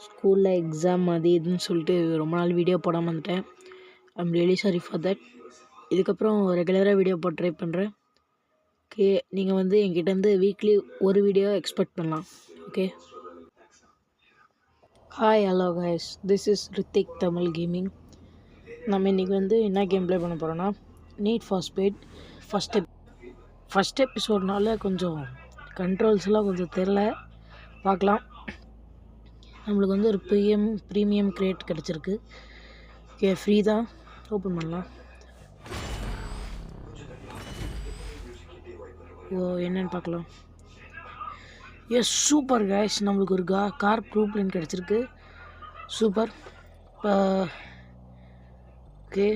ஸ்கூலில் எக்ஸாம் அது இதுன்னு சொல்லிட்டு ரொம்ப நாள் வீடியோ போடாமல் வந்துட்டேன். I'm really sorry for that. இதுக்கப்புறம் ரெகுலராக வீடியோ போட ட்ரை பண்ணுறேன். ஓகே, நீங்கள் வந்து என்கிட்டேருந்து வீக்லி ஒரு வீடியோ எக்ஸ்பெக்ட் பண்ணலாம். Okay, hi hello guys, this is Rithik Tamil gaming. நம்ம இன்றைக்கி வந்து என்ன கேம் ப்ளே பண்ண போகிறோன்னா நீட் ஃபார் ஸ்பீட் ஃபஸ்ட் எபிசோட்னால கொஞ்சம் கண்ட்ரோல்ஸ்லாம் கொஞ்சம் தெரில, பார்க்கலாம். நம்மளுக்கு வந்து ஒரு ப்ரீமியம் கிரியேட் கிடச்சிருக்கு. ஓகே, ஃப்ரீ தான், ஓப்பன் பண்ணலாம். ஓ, என்னென்னு பார்க்கலாம். எஸ், சூப்பர் கைஸ், நம்மளுக்கு ஒரு கார் ப்ளூ பிரிண்ட் கிடச்சிருக்கு. சூப்பர். இப்போ ஓகே,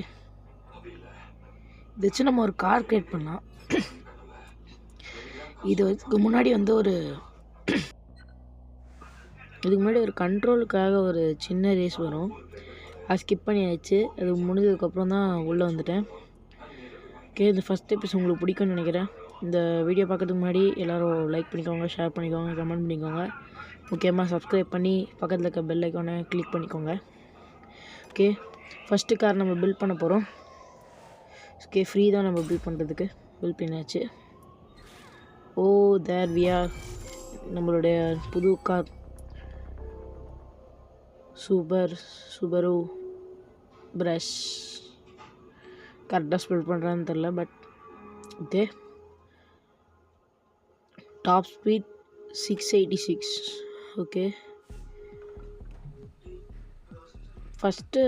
இது வச்சு நம்ம ஒரு கார் கிரியேட் பண்ணலாம். இதுக்கு முன்னாடி வந்து இதுக்கு முன்னாடி ஒரு கண்ட்ரோலுக்காக ஒரு சின்ன ரேஸ் வரும், அது ஸ்கிப் பண்ணியாச்சு. அது முடிஞ்சதுக்கப்புறம் தான் உள்ளே வந்துட்டேன். ஓகே, இந்த ஃபஸ்ட் எபிசோட் உங்களுக்கு பிடிக்கும்னு நினைக்கிறேன். இந்த வீடியோ பார்க்கறதுக்கு முன்னாடி எல்லோரும் லைக் பண்ணிக்கோங்க, ஷேர் பண்ணிக்கோங்க, கமெண்ட் பண்ணிக்கோங்க. முக்கியமாக சப்ஸ்கிரைப் பண்ணி பக்கத்தில் இருக்க பெல் ஐக்கானை கிளிக் பண்ணிக்கோங்க. ஓகே, ஃபஸ்ட்டு கார் நம்ம பில்ட் பண்ண போகிறோம். ஓகே, ஃப்ரீ தான் நம்ம பில்ட் பண்ணுறதுக்கு. பில்ட் பண்ணியாச்சு. ஓ, தேர் வி ஆர், நம்மளுடைய புது கார் சுபரு பிரஷ். கரெக்டாக ஸ்பெல் பண்ணுறான்னு தெரில, but okay. Top speed 686. Okay, first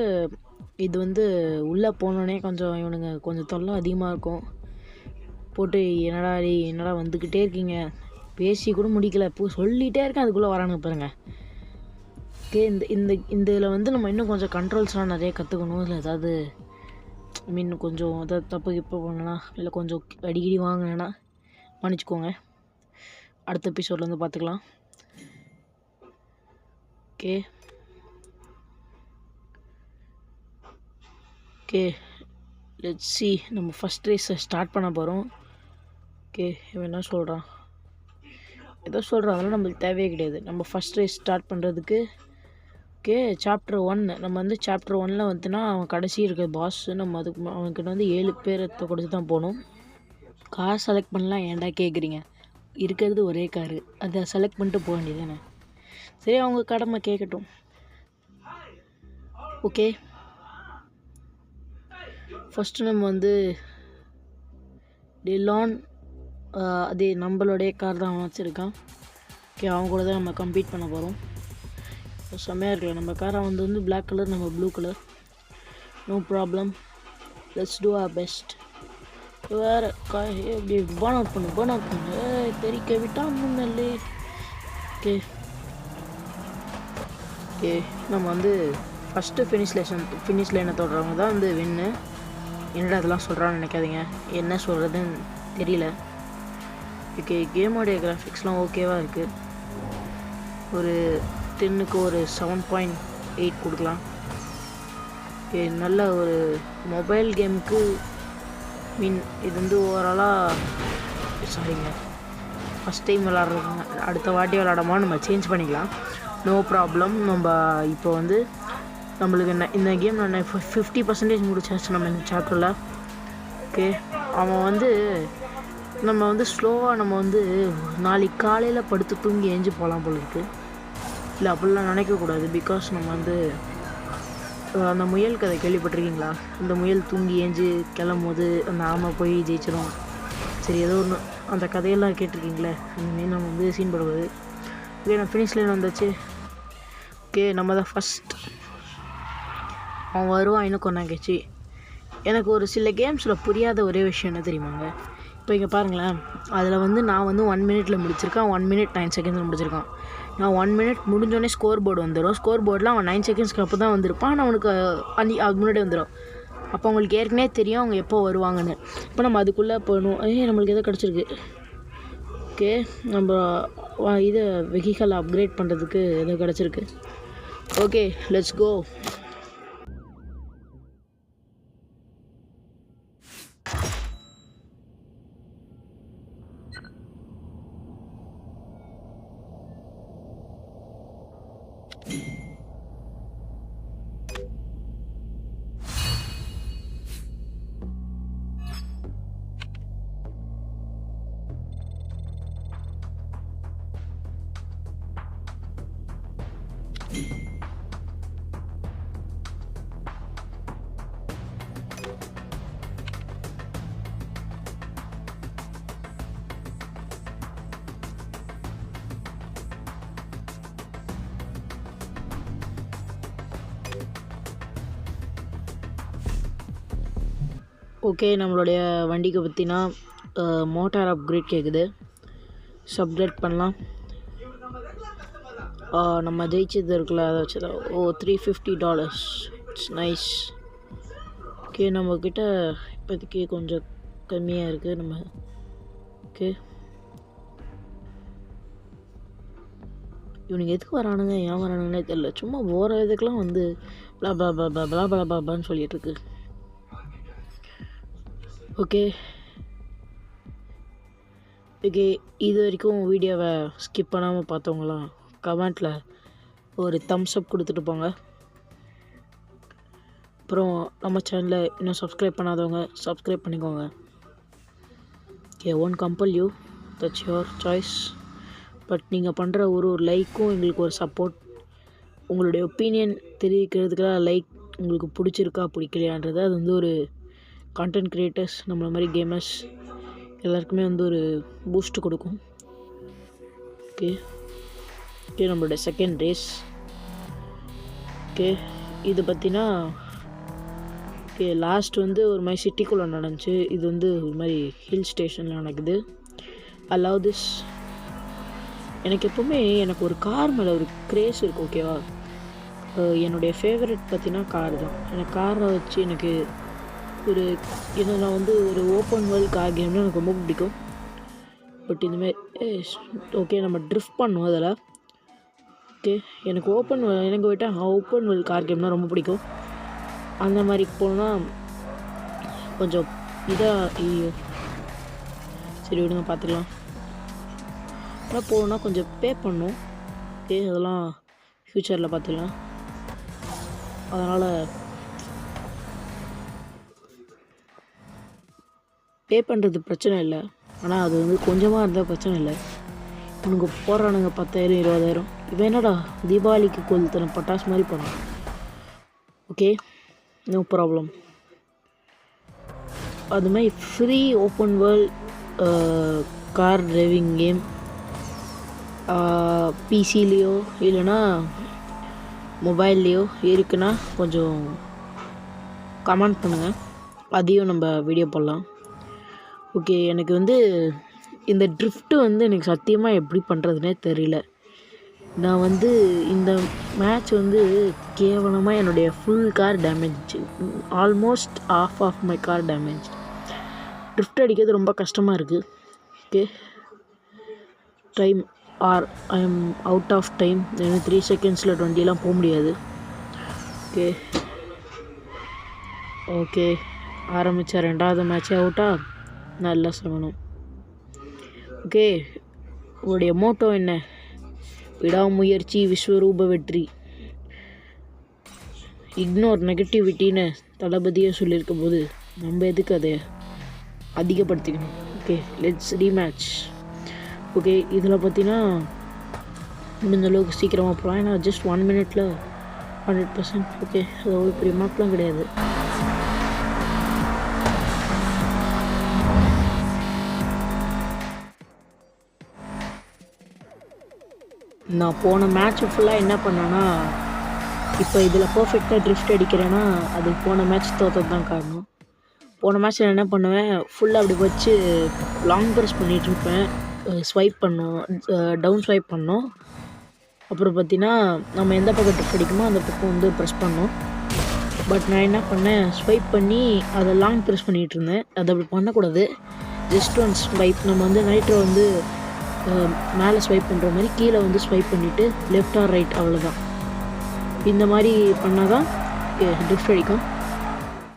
இது வந்து உள்ளே போனோடனே கொஞ்சம் இவனுங்க கொஞ்சம் தொல்லை அதிகமாக இருக்கும். போட்டு என்னடா வந்துக்கிட்டே இருக்கீங்க, பேசி கூட முடிக்கல, சொல்லிகிட்டே இருக்கேன், அதுக்குள்ளே வரானுங்க பாருங்க. ஓகே, இந்த இதில் வந்து நம்ம இன்னும் கொஞ்சம் கண்ட்ரோல்ஸ்லாம் நிறைய கற்றுக்கணும். இல்லை ஏதாவது கொஞ்சம் ஏதாவது தப்பு கிப்பு பண்ணனா, இல்லை கொஞ்சம் அடிக்கடி வாங்கினேன்னா மன்னிச்சிக்கோங்க. அடுத்த எபிசோடில் வந்து பார்த்துக்கலாம். Okay, let's see. நம்ம ஃபஸ்ட் ரேஸை ஸ்டார்ட் பண்ண போகிறோம். ஓகே, இவன் என்ன சொல்கிறான், ஏதோ சொல்கிறான், அதெல்லாம் நம்மளுக்கு தேவையே கிடையாது. நம்ம ஃபஸ்ட் ரேஸ் ஸ்டார்ட் பண்ணுறதுக்கு ஓகே, சாப்டர் 1 நம்ம வந்து சாப்டர் 1 வந்துன்னா அவன் கடைசி இருக்க பாஸ். நம்ம அதுக்கு அவன்கிட்ட வந்து 7 பேரத்தை கொடுத்து தான் போகணும். கார் செலக்ட் பண்ணலாம் ஏன்டா கேட்குறீங்க, இருக்கிறது ஒரே காரு, அதை செலக்ட் பண்ணிட்டு போக வேண்டியதானே. சரி, அவங்க கடமை கேட்கட்டும். ஓகே, ஃபஸ்ட்டு நம்ம வந்து டிலான், அது நம்மளுடைய கார் தான் அவன் வச்சுருக்கான். ஓகே, அவங்க கூட தான் நம்ம கம்ப்ளீட் பண்ண போகிறோம். செம்மையாக இருக்குல்ல நம்ம கார். அவன் வந்து பிளாக் கலர், நம்ம blue colour. No problem, let's do our best. வேறு எப்படி பேர்ன் அவுட் பண்ணு தெரிக்க விட்டா முன்னல்லே. ஓகே ஓகே, நம்ம வந்து ஃபஸ்ட்டு ஃபினிஷ் லைனை தொடுறவங்க தான் வந்து வின்னு. என்னடா அதெல்லாம் சொல்கிறான்னு நினைக்காதீங்க, என்ன சொல்கிறதுன்னு தெரியல. ஓகே, கேமோடைய கிராஃபிக்ஸ்லாம் ஓகேவாக இருக்குது. ஒரு 10க்கு ஒரு 7.8 கொடுக்கலாம். ஓகே, நல்ல ஒரு மொபைல் கேமுக்கு இது வந்து ஓவராலாக சாரிங்க, ஃபஸ்ட் டைம் விளாட்றதுங்க, அடுத்த வாட்டி விளாடாமல் நம்ம சேஞ்ச் பண்ணிக்கலாம், நோ ப்ராப்ளம். நம்ம இப்போ வந்து நம்மளுக்கு இந்த கேம் நான் 50% முடிச்சாச்சு நம்ம இந்த சாப்டரில். ஓகே, அவன் வந்து நம்ம வந்து ஸ்லோவாக நம்ம வந்து நாளைக்கு காலையில் படுத்து தூங்கி எஞ்சி போகலாம் போல இருக்குது. இல்லை, அப்படிலாம் நினைக்கக்கூடாது. பிகாஸ் நம்ம வந்து அந்த முயல் கதை கேள்விப்பட்டிருக்கீங்களா? அந்த முயல் தூங்கி ஏஞ்சி கிளம்பும் போது அந்த ஆமை போய் ஜெயிச்சிடும். சரி, ஏதோ ஒன்று அந்த கதையெல்லாம் கேட்டிருக்கீங்களே, அந்தமாரி நம்ம வந்து சீன் போடுவது. ஓகே, நான் ஃபினிஷ் லைன் வந்தாச்சு. ஓகே, நம்ம தான் ஃபஸ்ட். அவன் வருவான் இன்னும் கொண்டாங்கச்சு. எனக்கு ஒரு சில கேம்ஸில் புரியாத ஒரே விஷயம் என்ன தெரியுமாங்க, இப்போ இங்கே பாருங்களேன், அதில் வந்து நான் வந்து 1 மினிட்டில் முடிச்சிருக்கேன், 1 மினிட் 9 செகண்ட்ஸில் முடிச்சிருக்கான். நான் 1 மினிட் முடிஞ்சோடனே ஸ்கோர் போர்டு வந்துடும். ஸ்கோர் போர்டில் அவன் 9 செகண்ட்ஸ்க்கு அப்போ தான் வந்திருப்பான். ஆனால் அவனுக்கு அது முன்னாடி வந்துடும். அப்போ அவங்களுக்கு ஏற்கனவே தெரியும் அவங்க எப்போ வருவாங்கன்னு. இப்போ நம்ம அதுக்குள்ளே போகணும். நம்மளுக்கு எதோ கிடச்சிருக்கு. ஓகே, நம்ம இதை வெஹிக்கல் அப்கிரேட் பண்ணுறதுக்கு எதோ கிடச்சிருக்கு. Okay, let's go. ஓகே, நம்மளுடைய வண்டிக்கு பற்றினா மோட்டார் அப்கிரேட் கேட்குது. சப்கிரேட் பண்ணலாம். நம்ம ஜெயிச்சது இருக்குல்ல, அதை வச்சு தான். $350. It's nice. ஓகே, நம்மக்கிட்ட இப்போதைக்கு கொஞ்சம் கம்மியாக இருக்குது. நம்ம ஓகே, இவனுங்க எதுக்கு வரானுங்க, ஏன் வரானுங்கன்னே தெரில. சும்மா போகிற இதுக்கெலாம் வந்து பலா பலா பலா பலா பலா பலா பலான்னு சொல்லிகிட்ருக்கு. ஓகே ஓகே, இது வரைக்கும் வீடியோவை ஸ்கிப் பண்ணாமல் பார்த்தவங்களாம் கமெண்ட்டில் ஒரு தம்ஸ் அப் கொடுத்துட்டு போங்க. அப்புறம் நம்ம சேனலை இன்னும் சப்ஸ்கிரைப் பண்ணாதவங்க சப்ஸ்கிரைப் பண்ணிக்கோங்க. Okay, won't compel you, that's your choice. But நீங்கள் பண்ணுற ஒரு லைக்கும் எங்களுக்கு ஒரு சப்போர்ட். உங்களுடைய ஒப்பீனியன் தெரிவிக்கிறதுக்காக லைக் உங்களுக்கு பிடிச்சிருக்கா பிடிக்கலையான்றது அது வந்து ஒரு கான்டென்ட் க்ரியேட்டர்ஸ் நம்மள மாதிரி கேமர்ஸ் எல்லாருக்குமே வந்து ஒரு பூஸ்ட் கொடுக்கும். ஓகே ஓகே, நம்மளுடைய செகண்ட் ரேஸ். ஓகே, இது பற்றினா ஓகே, லாஸ்ட் வந்து ஒரு மாதிரி சிட்டிக்குள்ளே நடந்துச்சு. இது வந்து ஒரு மாதிரி ஹில் ஸ்டேஷனில் நடக்குது. I love this. எனக்கு எப்போவுமே எனக்கு ஒரு கார் மேலே ஒரு க்ரேஸ் இருக்குது. ஓகேவா, என்னுடைய ஃபேவரட் பார்த்தினா கார் தான். எனக்கு காரை வச்சு எனக்கு ஒரு நான் வந்து ஒரு ஓப்பன் வேர்ல்ட் கார் கேம்னா எனக்கு ரொம்ப பிடிக்கும். பட் இதுமாரி ஓகே, நம்ம ட்ரிஃப்ட் பண்ணுவோம் அதில். ஓகே, எனக்கு எனக்கு விட்டால் ஓப்பன் வேர்ல்ட் கார் கேம்னால் ரொம்ப பிடிக்கும். அந்த மாதிரி போனால் கொஞ்சம் இதாக சரி விடுங்க, பார்த்துக்கலாம். ஆனால் போகணுன்னா கொஞ்சம் பே பண்ணணும். ஓகே, அதெல்லாம் ஃப்யூச்சரில் பார்த்துக்கலாம். அதனால் பே பண்ணுறது பிரச்சனை இல்லை. ஆனால் அது வந்து கொஞ்சமாக இருந்தால் பிரச்சனை இல்லை. இவனுங்க போடுறானுங்க 10,000 20,000. இவன் என்னடா தீபாவளிக்கு கொளுத்தன பட்டாசு மாதிரி போகிறான். Okay, no problem. அது மாதிரி free open world car driving game பிசிலேயோ இல்லைன்னா மொபைல்லையோ இருக்குன்னா கொஞ்சம் கமெண்ட் பண்ணுங்கள், அதையும் நம்ம வீடியோ போடலாம். ஓகே, எனக்கு வந்து இந்த ட்ரிஃப்ட்டு வந்து எனக்கு சத்தியமாக எப்படி பண்ணுறதுனே தெரியல. நான் வந்து இந்த மேட்ச் வந்து கேவலமாக என்னுடைய full car damage, almost half my car damage. Drift அடிக்கிறது ரொம்ப கஷ்டமாக இருக்குது. Okay, time I am out of time. 3 செகண்ட்ஸில் 20 போக முடியாது. ஓகே ஓகே, ஆரம்பித்த 2வது மேட்சே அவுட்டா, நல்லா சொல்லணும். ஓகே, உங்களுடைய மோட்டோ என்ன? விடாமுயற்சி விஸ்வரூப வெற்றி, இக்னோர் நெகட்டிவிட்டின்னு தளபதியே சொல்லியிருக்கும் போது நம்ம எதுக்கு அதை அதிகப்படுத்திக்கணும்? Okay, let's rematch. ஓகே, இதில் பார்த்தீங்கன்னா முடிஞ்ச அளவுக்கு சீக்கிரமாக போகலாம். ஏன்னா ஜஸ்ட் 1 மினிட்ல 100%. ஓகே, அது ஒரு பெரிய மார்க்லாம் கிடையாது. நான் போன மேட்ச் ஃபுல்லாக என்ன பண்ணேன்னா, இப்போ இதில் பர்ஃபெக்டாக ட்ரிஃப்ட் அடிக்கிறேன்னா அது போன மேட்ச் தோற்றது தான் காரணம். போன மேட்ச்சில் என்ன பண்ணுவேன், ஃபுல்லாக அப்படி வச்சு லாங் ப்ரெஸ் பண்ணிகிட்ருப்பேன். ஸ்வைப் பண்ணோம், டவுன் ஸ்வைப் பண்ணோம். அப்புறம் பார்த்தீங்கன்னா நம்ம எந்த பக்கம் ட்ரிஃப்ட் அடிக்குமோ அந்த பக்கம் வந்து ப்ரெஸ் பண்ணோம். பட் நான் என்ன பண்ணேன், ஸ்வைப் பண்ணி அதை லாங் ப்ரெஸ் பண்ணிகிட்டு இருந்தேன். அது அப்படி பண்ணக்கூடாது. Just one swipe. நம்ம வந்து நைட்ரோ வந்து மேலே ஸ்வைப் பண்ணுற மாதிரி கீழே வந்து ஸ்வைப் பண்ணிவிட்டு லெஃப்ட் ஆர் ரைட், அவ்வளோதான். இந்த மாதிரி பண்ணால் தான் ட்ரிஃப்ட் அடிக்கும்.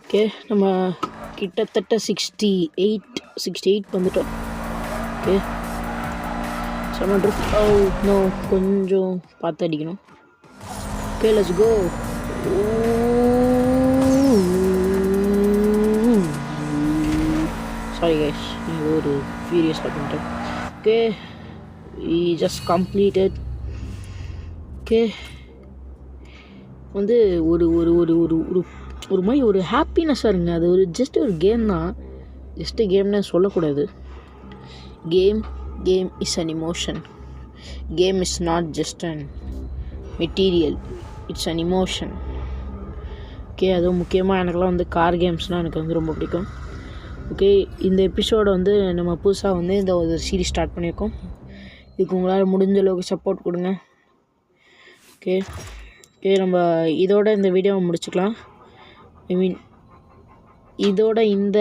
ஓகே, நம்ம கிட்டத்தட்ட 68 வந்துட்டோம். ஓகே, செம்ம ட்ரிஃப்ட். நோ, கொஞ்சம் பார்த்து அடிக்கணும். Okay, let's go. Sorry guys, நீங்கள் ஒரு ஃபீரியஸாக பண்ணிட்டேன். Okay, we just completed. Okay, வந்து ஒரு ஒரு ஒரு ஒரு ஒரு ஒரு மாதிரி ஒரு ஹாப்பினஸ்ஸாக இருங்க. அது ஒரு ஜஸ்ட் ஒரு கேம் தான். ஜஸ்ட்டு கேம்னு சொல்லக்கூடாது. Game is an emotion. Game is not just an material, it's an emotion. Okay, அதுவும் முக்கியமாக எனக்குலாம் வந்து கார் கேம்ஸ்னால் எனக்கு வந்து ரொம்ப பிடிக்கும். ஓகே, இந்த எபிசோட வந்து நம்ம புதுசாக வந்து இந்த ஒரு சீரீஸ் ஸ்டார்ட் பண்ணியிருக்கோம். இதுக்கு உங்களால் முடிஞ்ச அளவுக்கு சப்போர்ட் கொடுங்க. ஓகே ஓகே, நம்ம இதோட இந்த வீடியோவை முடிச்சுக்கலாம். இதோட இந்த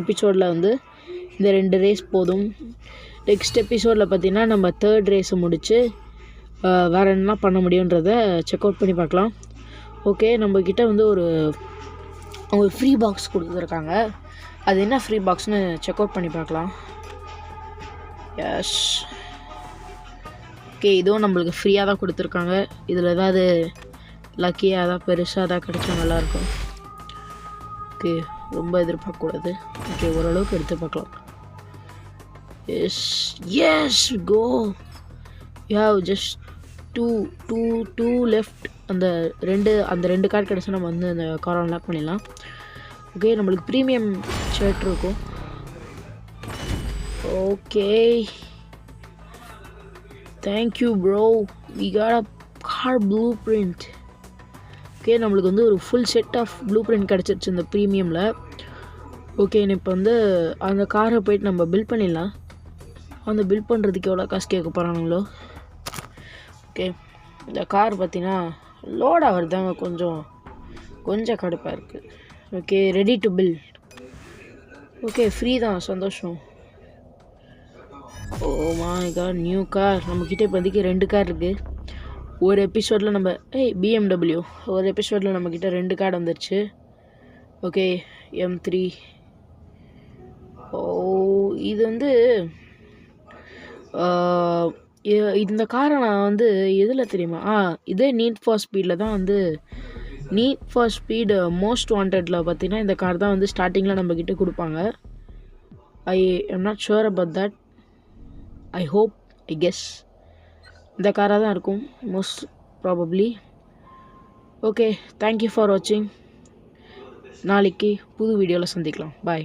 எபிசோடில் வந்து இந்த 2 ரேஸ் போதும். நெக்ஸ்ட் எபிசோடில் பார்த்திங்கன்னா நம்ம 3rd ரேஸை முடித்து வேறு என்ன பண்ண முடியுன்றதை செக் அவுட் பண்ணி பார்க்கலாம். ஓகே, நம்மக்கிட்ட வந்து ஒரு ஃப்ரீ பாக்ஸ் கொடுத்துருக்காங்க. அது என்ன ஃப்ரீ பாக்ஸ்னு செக் அவுட் பண்ணி பார்க்கலாம். எஸ், ஓகே, இதுவும் நம்மளுக்கு ஃப்ரீயாக தான் கொடுத்துருக்காங்க. இதில் ஏதாவது லக்கியாக தான் பெருசாக தான் கிடைச்சா நல்லாயிருக்கும். ஓகே, ரொம்ப எதிர்பார்க்கக்கூடாது. ஓகே, ஓரளவுக்கு எடுத்து பார்க்கலாம். எஸ் எஸ் கோ, யா ஜஸ்ட் டூ லெஃப்ட். அந்த ரெண்டு கார்டு கிடச்சா நம்ம வந்து அந்த காரை அன்லாக் பண்ணிடலாம். ஓகே, நம்மளுக்கு ப்ரீமியம் ஷர்ட் இருக்கும். Okay, thank you bro, we got a car blueprint. Okay, நம்மளுக்கு வந்து ஒரு full set of blueprint கிடச்சிருச்சு இந்த ப்ரீமியமில். ஓகே, இப்போ வந்து அந்த காரை போய்ட்டு நம்ம பில் பண்ணிடலாம். அந்த பில் பண்ணுறதுக்கு எவ்வளோ காசு கேட்க போகிறானுங்களோ. ஓகே, இந்த கார் பார்த்தீங்கன்னா லோட் ஆகிறதாங்க கொஞ்சம் கடுப்பாக இருக்குது. ஓகே, ரெடி டு பில். ஓகே, ஃப்ரீ தான், சந்தோஷம். Oh my god, new car. நம்மக்கிட்ட இப்போதைக்கு 2 கார் இருக்குது. ஒரு எபிசோடில் நம்ம BMW ஒரு எபிசோடில் நம்மக்கிட்ட 2 கார்டு வந்துருச்சு. Okay, M3. ஓ, இது வந்து இந்த காரை நான் வந்து எதில் தெரியுமா, இதே நீட் ஃபார் ஸ்பீடில் தான் வந்து நீட் ஃபார் ஸ்பீடு மோஸ்ட் வாண்டடில் பார்த்தீங்கன்னா இந்த கார் தான் வந்து ஸ்டார்டிங்கில் நம்மக்கிட்ட கொடுப்பாங்க. I am not sure about that. I hope, I guess இந்த காராக தான் இருக்கும் most probably. Okay, thank you for வாட்சிங். நாளைக்கு புது வீடியோவில் சந்திக்கலாம். பாய்.